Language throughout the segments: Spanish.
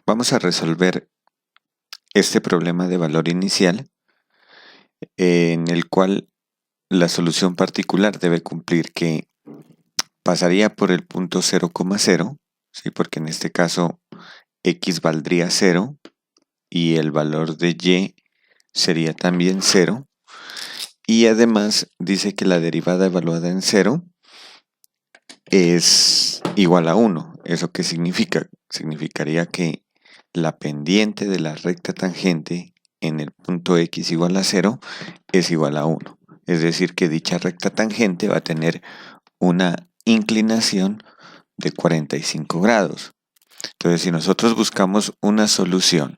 vamos a resolver este problema de valor inicial en el cual la solución particular debe cumplir que pasaría por el punto 0,0, ¿sí? Porque en este caso x valdría 0 y el valor de y sería también 0. Y además dice que la derivada evaluada en 0 es igual a 1. ¿Eso qué significa? Significaría que la pendiente de la recta tangente en el punto x igual a 0 es igual a 1. Es decir, que dicha recta tangente va a tener una inclinación de 45 grados. Entonces, si nosotros buscamos una solución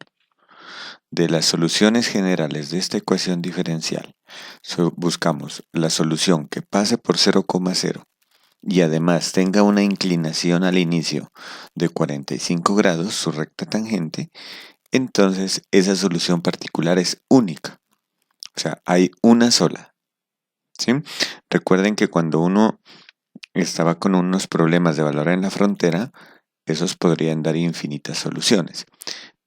de las soluciones generales de esta ecuación diferencial, buscamos la solución que pase por 0,0 y además tenga una inclinación al inicio de 45 grados, su recta tangente, entonces esa solución particular es única. O sea, hay una sola. ¿Sí? Recuerden que cuando uno estaba con unos problemas de valor en la frontera, esos podrían dar infinitas soluciones.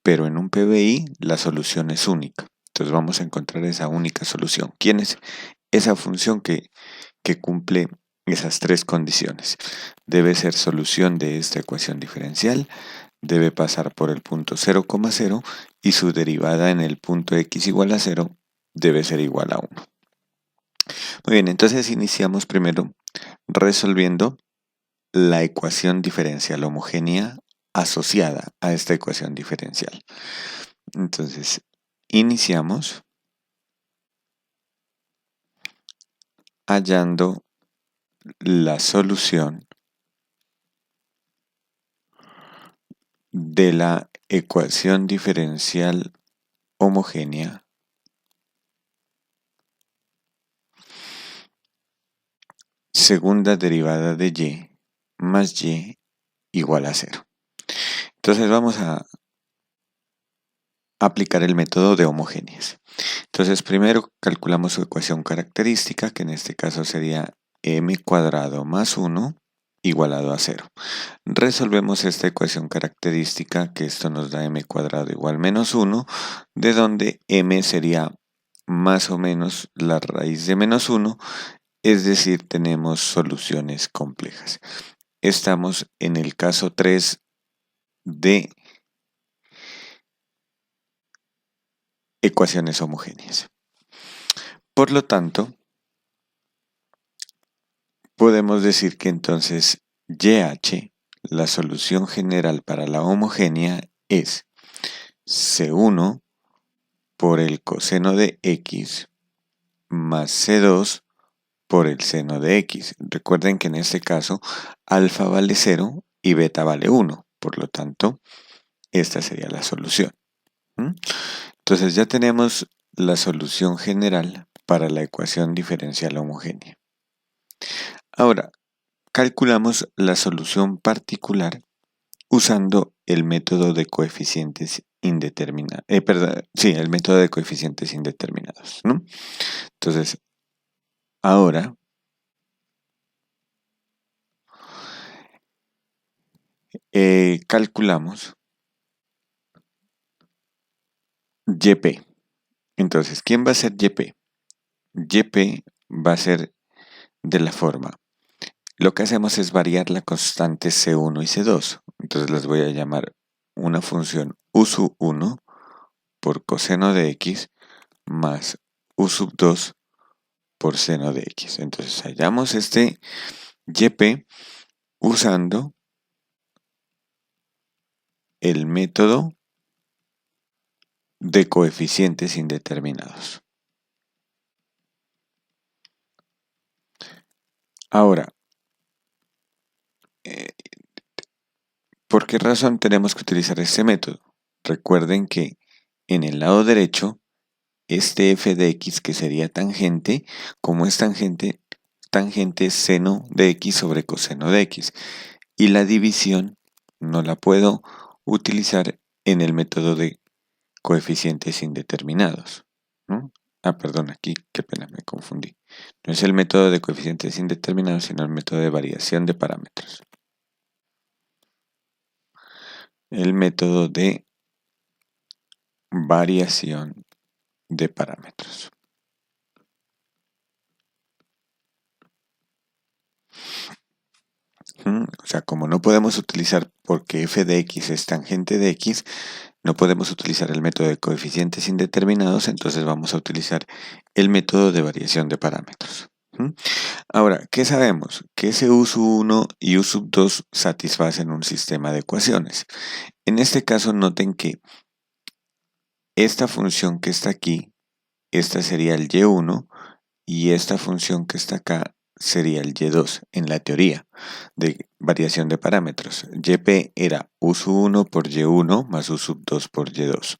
Pero en un PBI la solución es única. Entonces vamos a encontrar esa única solución. ¿Quién es esa función que cumple esas tres condiciones? Debe ser solución de esta ecuación diferencial, debe pasar por el punto 0,0 y su derivada en el punto x igual a 0 debe ser igual a 1. Muy bien, entonces iniciamos primero resolviendo la ecuación diferencial homogénea asociada a esta ecuación diferencial. Entonces, iniciamos hallando la solución de la ecuación diferencial homogénea segunda derivada de y más y igual a 0. Entonces vamos a aplicar el método de homogéneas. Entonces primero calculamos su ecuación característica, que en este caso sería m cuadrado más 1 igualado a 0. Resolvemos esta ecuación característica, que esto nos da m cuadrado igual menos 1, de donde m sería más o menos la raíz de menos 1, es decir, tenemos soluciones complejas. Estamos en el caso 3 de ecuaciones homogéneas. Por lo tanto, podemos decir que entonces YH, la solución general para la homogénea, es C1 por el coseno de X más C2 por el seno de X. Recuerden que en este caso alfa vale 0 y beta vale 1. Por lo tanto, esta sería la solución. Entonces ya tenemos la solución general para la ecuación diferencial homogénea. Ahora, calculamos la solución particular usando el método de coeficientes indeterminados. El método de coeficientes indeterminados, ¿no? Entonces, ahora calculamos YP. Entonces, ¿quién va a ser YP? YP va a ser de la forma. Lo que hacemos es variar la constante C1 y C2. Entonces les voy a llamar una función U sub 1 por coseno de X más U sub 2 por seno de X. Entonces hallamos este YP usando el método de coeficientes indeterminados. Ahora, ¿por qué razón tenemos que utilizar este método? Recuerden que en el lado derecho, este f de x, que sería tangente, como es tangente, tangente es seno de x sobre coseno de x. Y la división no la puedo utilizar en el método de coeficientes indeterminados, ¿no? Perdón, aquí, qué pena, me confundí. No es el método de coeficientes indeterminados, sino el método de variación de parámetros. El método de variación de parámetros. O sea, como no podemos utilizar, porque f de x es tangente de x, no podemos utilizar el método de coeficientes indeterminados, entonces vamos a utilizar el método de variación de parámetros. Ahora, ¿qué sabemos? Que ese U1 y U2 satisfacen un sistema de ecuaciones. En este caso, noten que esta función que está aquí, esta sería el y1, y esta función que está acá sería el y2 en la teoría de variación de parámetros. Yp era U1 por y1 más U2 por y2.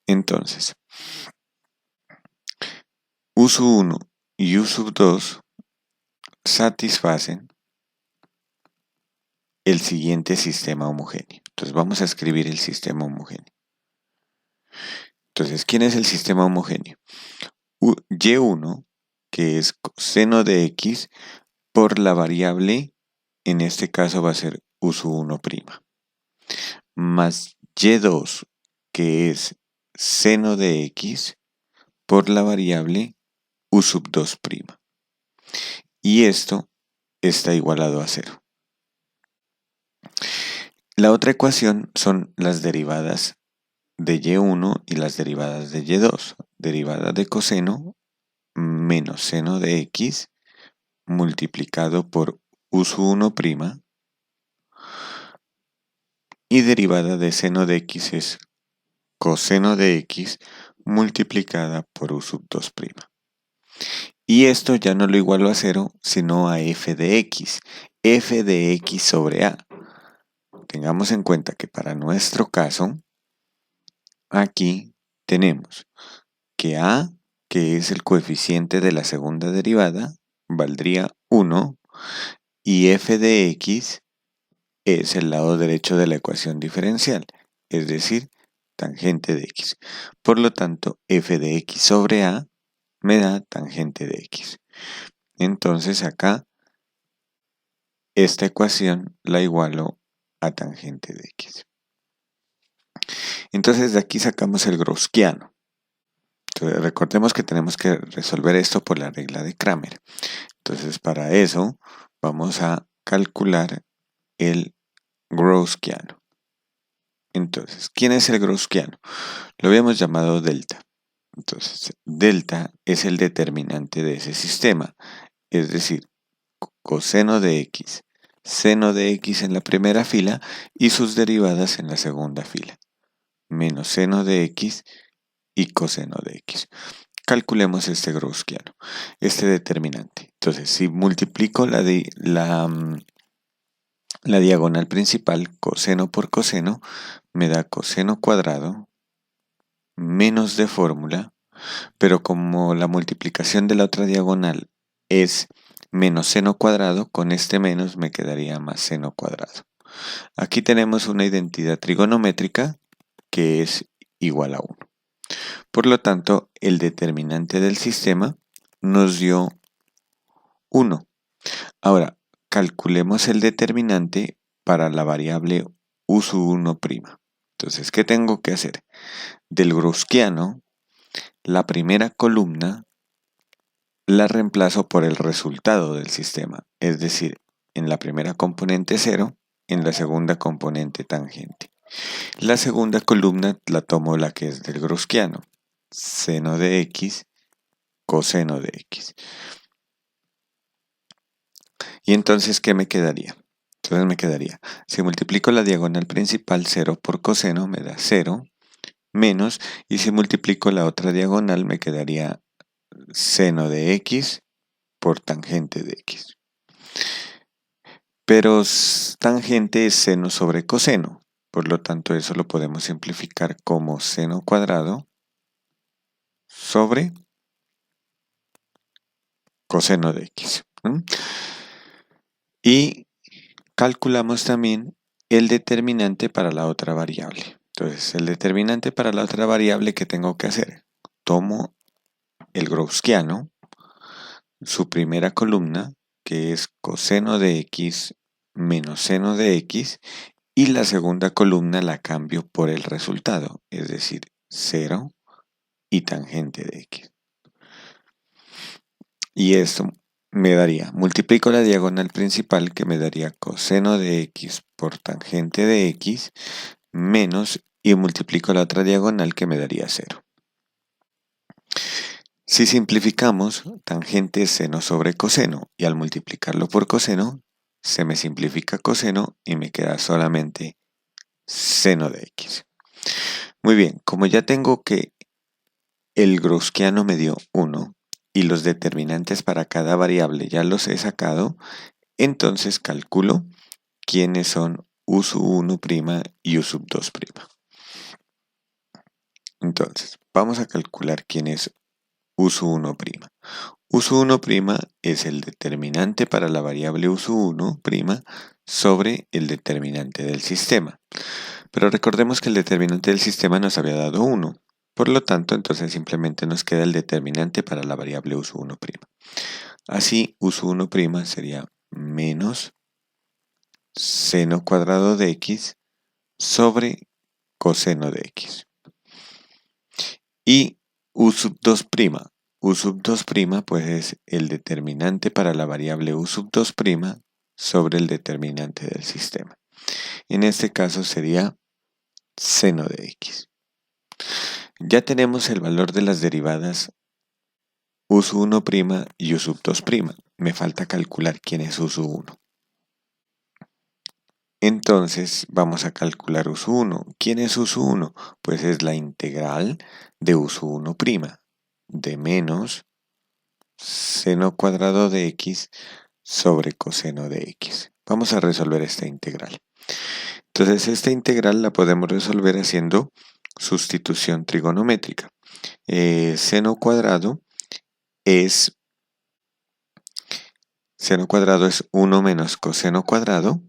Entonces, U1 y U2 satisfacen el siguiente sistema homogéneo. Entonces vamos a escribir el sistema homogéneo. Entonces, ¿quién es el sistema homogéneo? Y1, que es coseno de x, por la variable, en este caso va a ser U1', más y2, que es seno de x, por la variable U2'. Y esto está igualado a 0. La otra ecuación son las derivadas de y1 y las derivadas de y2. Derivada de coseno menos seno de x multiplicado por U1' y derivada de seno de x es coseno de x multiplicada por U2'. Y esto ya no lo igualo a 0, sino a f de x sobre a. Tengamos en cuenta que para nuestro caso, aquí tenemos que a, que es el coeficiente de la segunda derivada, valdría 1, y f de x es el lado derecho de la ecuación diferencial, es decir, tangente de x. Por lo tanto, f de x sobre a me da tangente de x. Entonces acá, esta ecuación la igualo a tangente de x. Entonces de aquí sacamos el gaussiano. Entonces, recordemos que tenemos que resolver esto por la regla de Cramer. Entonces para eso vamos a calcular el gaussiano. Entonces, ¿quién es el gaussiano? Lo habíamos llamado delta. Entonces, delta es el determinante de ese sistema, es decir, coseno de x, seno de x en la primera fila y sus derivadas en la segunda fila, menos seno de x y coseno de x. Calculemos este gaussiano, este determinante. Entonces, si multiplico la diagonal principal, coseno por coseno, me da coseno cuadrado menos de fórmula, pero como la multiplicación de la otra diagonal es menos seno cuadrado, con este menos me quedaría más seno cuadrado. Aquí tenemos una identidad trigonométrica que es igual a 1. Por lo tanto, el determinante del sistema nos dio 1. Ahora, calculemos el determinante para la variable U1'. Entonces, ¿qué tengo que hacer? Del gaussiano, la primera columna la reemplazo por el resultado del sistema, es decir, en la primera componente 0, en la segunda componente tangente. La segunda columna la tomo la que es del gaussiano, seno de x, coseno de x. Y entonces, ¿qué me quedaría? Entonces me quedaría, si multiplico la diagonal principal 0 por coseno, me da 0, menos, y si multiplico la otra diagonal, me quedaría seno de x por tangente de x. Pero tangente es seno sobre coseno, por lo tanto eso lo podemos simplificar como seno cuadrado sobre coseno de x. Y calculamos también el determinante para la otra variable. Entonces, el determinante para la otra variable que tengo que hacer, tomo el gaussiano, su primera columna, que es coseno de x menos seno de x, y la segunda columna la cambio por el resultado, es decir, 0 y tangente de x. Y esto me daría, multiplico la diagonal principal que me daría coseno de x por tangente de x menos, y multiplico la otra diagonal que me daría 0. Si simplificamos, tangente es seno sobre coseno, y al multiplicarlo por coseno, se me simplifica coseno y me queda solamente seno de x. Muy bien, como ya tengo que el Gaussiano me dio 1 y los determinantes para cada variable ya los he sacado, entonces calculo quiénes son u sub 1' y u sub 2'. Entonces, vamos a calcular quién es u sub 1'. U sub 1' es el determinante para la variable u sub 1' sobre el determinante del sistema. Pero recordemos que el determinante del sistema nos había dado 1. Por lo tanto, entonces simplemente nos queda el determinante para la variable u sub 1'. Así, u sub 1' sería menos seno cuadrado de x sobre coseno de x. Y u sub 2'. U sub 2' pues es el determinante para la variable u sub 2' sobre el determinante del sistema. En este caso sería seno de x. Ya tenemos el valor de las derivadas u sub 1' y u sub 2'. Me falta calcular quién es u sub 1. Entonces vamos a calcular u sub 1. ¿Quién es u sub 1? Pues es la integral de u sub 1' de menos seno cuadrado de x sobre coseno de x. Vamos a resolver esta integral. Entonces esta integral la podemos resolver haciendo sustitución trigonométrica. Seno cuadrado es 1 menos coseno cuadrado,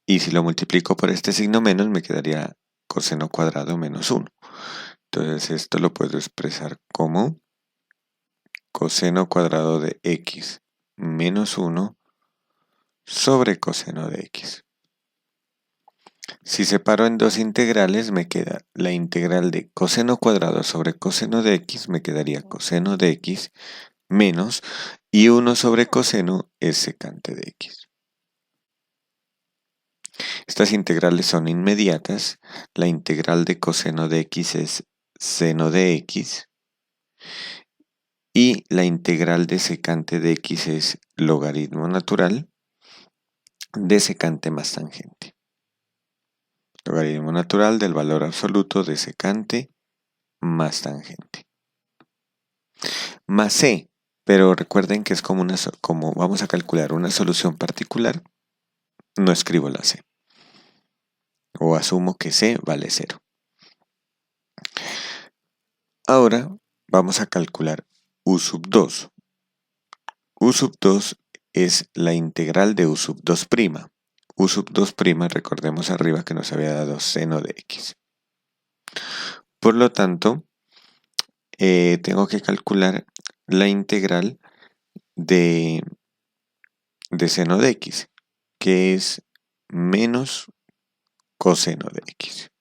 y si lo multiplico por este signo menos me quedaría coseno cuadrado menos 1. Entonces esto lo puedo expresar como coseno cuadrado de x menos 1 sobre coseno de x. Si separo en dos integrales me queda la integral de coseno cuadrado sobre coseno de x, me quedaría coseno de x menos, y 1 sobre coseno es secante de x. Estas integrales son inmediatas. La integral de coseno de x es seno de x y la integral de secante de x es logaritmo natural de secante más tangente. Logaritmo natural del valor absoluto de secante más tangente. Más c, pero recuerden que es como vamos a calcular una solución particular, no escribo la c. O asumo que c vale 0. Ahora vamos a calcular u sub 2. U sub 2 es la integral de u sub 2'. U sub 2', recordemos arriba que nos había dado seno de x. Por lo tanto, tengo que calcular la integral de seno de x, que es menos coseno de x.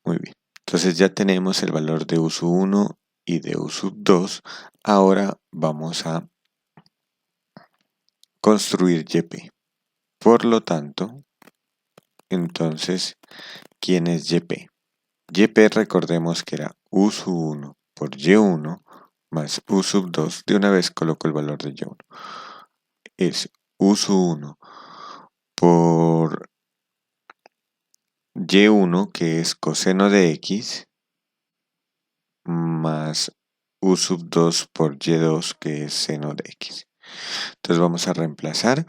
Muy bien. Entonces ya tenemos el valor de u sub 1 y de u sub 2. Ahora vamos a construir YP. Por lo tanto, entonces, ¿quién es YP? YP recordemos que era u sub 1 por y1 más u sub 2. De una vez coloco el valor de y1. Es u sub 1 por y1, que es coseno de x, más u sub 2 por y2, que es seno de x. Entonces vamos a reemplazar.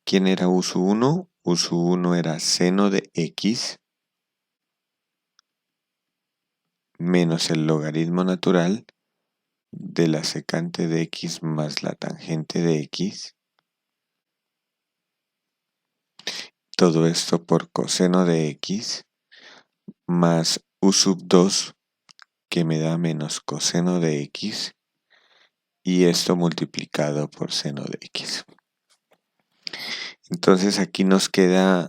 ¿Quién era u sub 1? U sub 1 era seno de x menos el logaritmo natural de la secante de x más la tangente de x. Todo esto por coseno de x más u sub 2, que me da menos coseno de x, y esto multiplicado por seno de x. Entonces aquí nos queda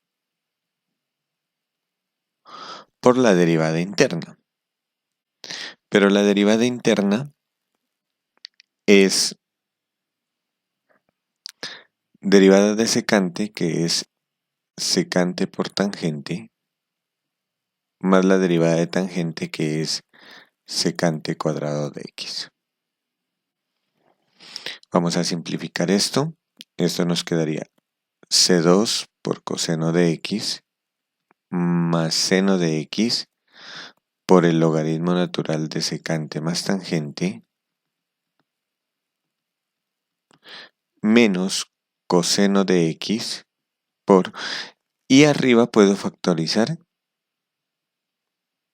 por la derivada interna. Pero la derivada interna es derivada de secante, que es secante por tangente, más la derivada de tangente, que es secante cuadrado de x. Vamos a simplificar esto. Esto nos quedaría c2 por coseno de x más seno de x por el logaritmo natural de secante más tangente menos coseno de x por, y arriba puedo factorizar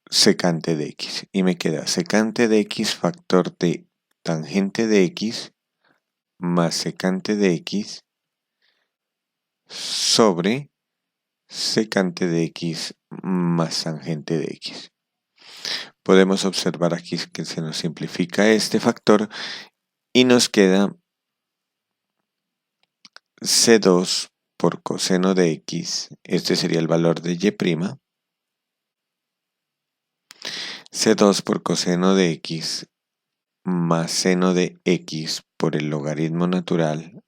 secante de x y me queda secante de x factor de tangente de x más secante de x sobre secante de x más tangente de x. Podemos observar aquí que se nos simplifica este factor y nos queda c2 por coseno de x, este sería el valor de y', c2 por coseno de x más seno de x por el logaritmo natural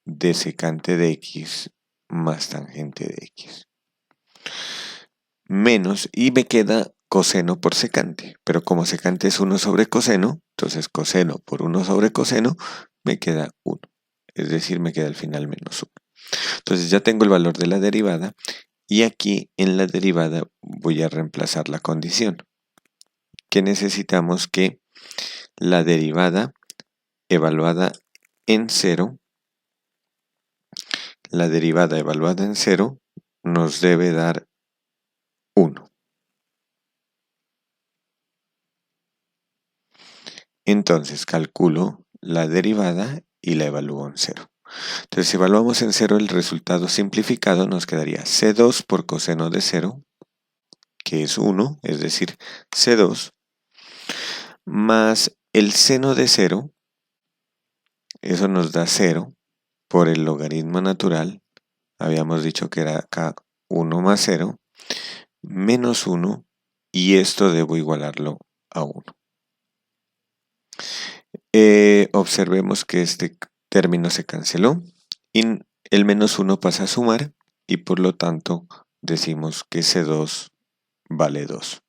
de secante de x más tangente de x. Menos, y me queda coseno por secante, pero como secante es 1 sobre coseno, entonces coseno por 1 sobre coseno me queda 1, es decir, me queda al final menos 1. Entonces ya tengo el valor de la derivada y aquí en la derivada voy a reemplazar la condición, que necesitamos que la derivada evaluada en 0, la derivada evaluada en 0 nos debe dar 1. Entonces calculo la derivada y la evalúo en 0. Entonces si evaluamos en 0 el resultado simplificado nos quedaría c2 por coseno de 0, que es 1, es decir, c2, más el seno de 0, eso nos da 0, por el logaritmo natural, habíamos dicho que era acá 1 más 0, menos 1, y esto debo igualarlo a 1. Observemos que este término se canceló y el menos 1 pasa a sumar y por lo tanto decimos que C2 vale 2.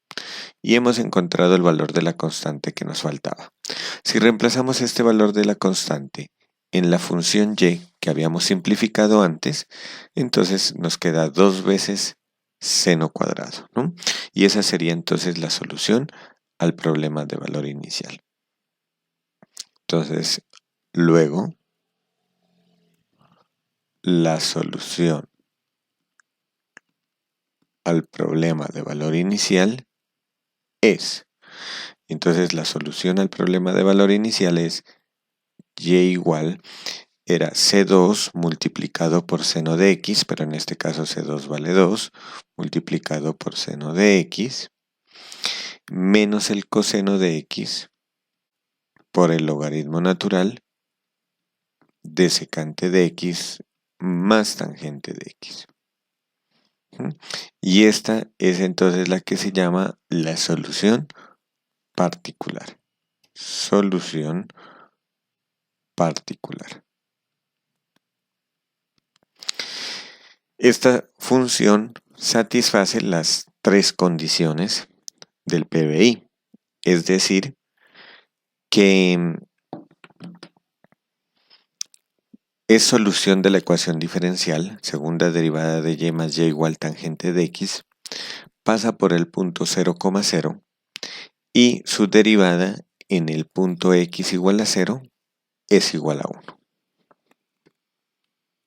Y hemos encontrado el valor de la constante que nos faltaba. Si reemplazamos este valor de la constante en la función y que habíamos simplificado antes, entonces nos queda 2 veces seno cuadrado, ¿no? Y esa sería entonces la solución al problema de valor inicial. Entonces, luego, la solución al problema de valor inicial es, entonces la solución al problema de valor inicial es y igual, era C2 multiplicado por seno de x, pero en este caso C2 vale 2, multiplicado por seno de x, menos el coseno de x por el logaritmo natural de secante de x más tangente de x. Y esta es entonces la que se llama la solución particular. Solución particular. Esta función satisface las 3 condiciones del PBI, es decir, que es solución de la ecuación diferencial, segunda derivada de y más y igual tangente de x, pasa por el punto 0,0 y su derivada en el punto x igual a 0 es igual a 1.